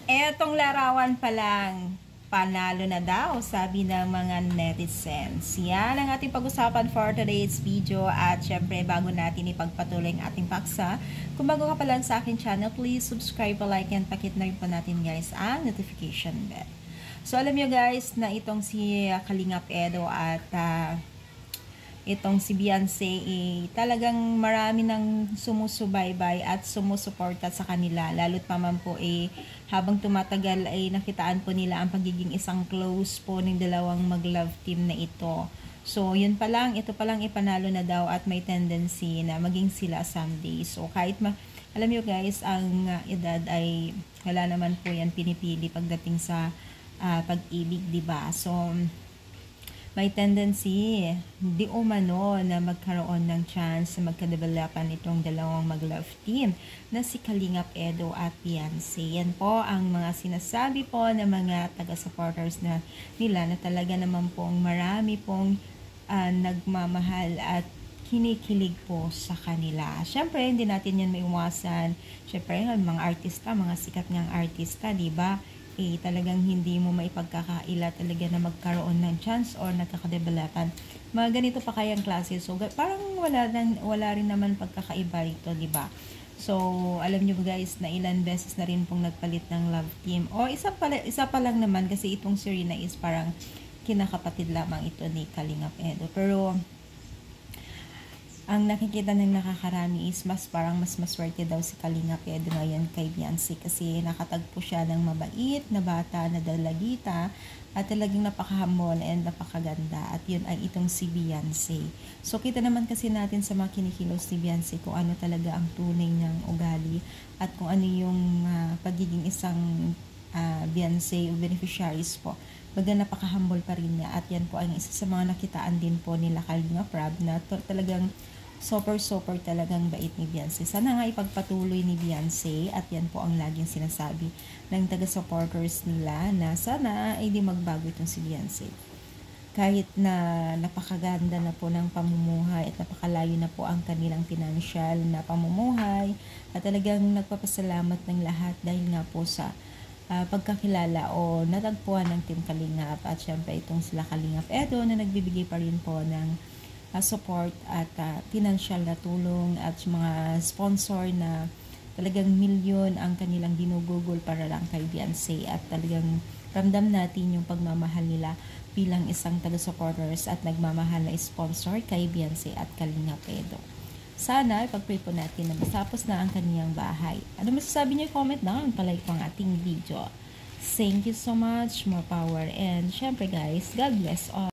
Etong larawan pa lang, panalo na daw, sabi ng mga netizens. Yan ang ating pag-usapan for today's video. At syempre, bago natin ipagpatuloy ang ating paksa, kung bago ka pa lang sa aking channel, please subscribe, like, and pakit na rin po natin guys ang notification bell. So alam nyo guys na itong si Kalingap Edo at itong si Beyonce, talagang marami nang sumusubaybay at sumusuporta sa kanila. Lalo't pa man po habang tumatagal ay nakitaan po nila ang pagiging isang close po ng dalawang mag-love team na ito. So, yun pa lang, ito pa lang ipanalo na daw at may tendency na maging sila someday. So, kahit alam nyo guys, ang edad ay wala naman po yan pinipili pagdating sa pag-ibig, diba? So, may tendency di umano na magkaroon ng chance na magka-developan itong dalawang mag-love team na si Kalingap Edo at Beyonce. Yan po ang mga sinasabi po ng mga taga-supporters na nila na talaga naman pong marami pong nagmamahal at kinikilig po sa kanila. Siyempre, hindi natin yan maiwasan. Siyempre, mga artista, mga sikat ngang artista, diba? Talagang hindi mo maipagkakaila talaga na magkaroon ng chance or nagkakadevelopan. Mga ganito pa kayang klase. So, parang wala rin naman pagkakaiba rito, diba? So, alam nyo guys na ilan beses na rin pong nagpalit ng love team. O, isa pa lang naman kasi itong Serena is parang kinakapatid lamang ito ni Kalingap Edo. Pero, ang nakikita ng nakakarami is parang mas maswerte daw si Kalingap Edo ngayon kay Beyonce kasi nakatagpo siya ng mabait na bata na dalagita at talagang napaka-humble and napakaganda at yun ay itong si Beyonce. So kita naman kasi natin sa mga kinikilos ni Beyonce kung ano talaga ang tunay niyang ugali at kung ano yung pagiging isang Beyonce o beneficiaries po. Baga napaka-humble pa rin niya at yan po ang isa sa mga nakitaan din po nila Kalingap Rob na talagang super talagang bait ni Beyonce. Sana nga ipagpatuloy ni Beyonce at yan po ang laging sinasabi ng taga-supporters nila na sana ay di magbago itong si Beyonce. Kahit na napakaganda na po ng pamumuhay at napakalayo na po ang kanilang financial na pamumuhay at talagang nagpapasalamat ng lahat dahil nga po sa pagkakilala o natagpuan ng Team Kalingap at syempre itong sila Kalingap Edo na nagbibigay pa rin po ng support at financial na tulong at mga sponsor na talagang milyon ang kanilang dinugugol para lang kay Beyonce at talagang ramdam natin yung pagmamahal nila bilang isang taga-supporters at nagmamahal na sponsor kay Beyonce at Kalingap Edo. Sana ipag-pray po natin na matapos na ang kaniyang bahay. Ano masasabi niyo? Comment down, palike po ang ating video. Thank you so much, more power, and syempre guys, God bless all.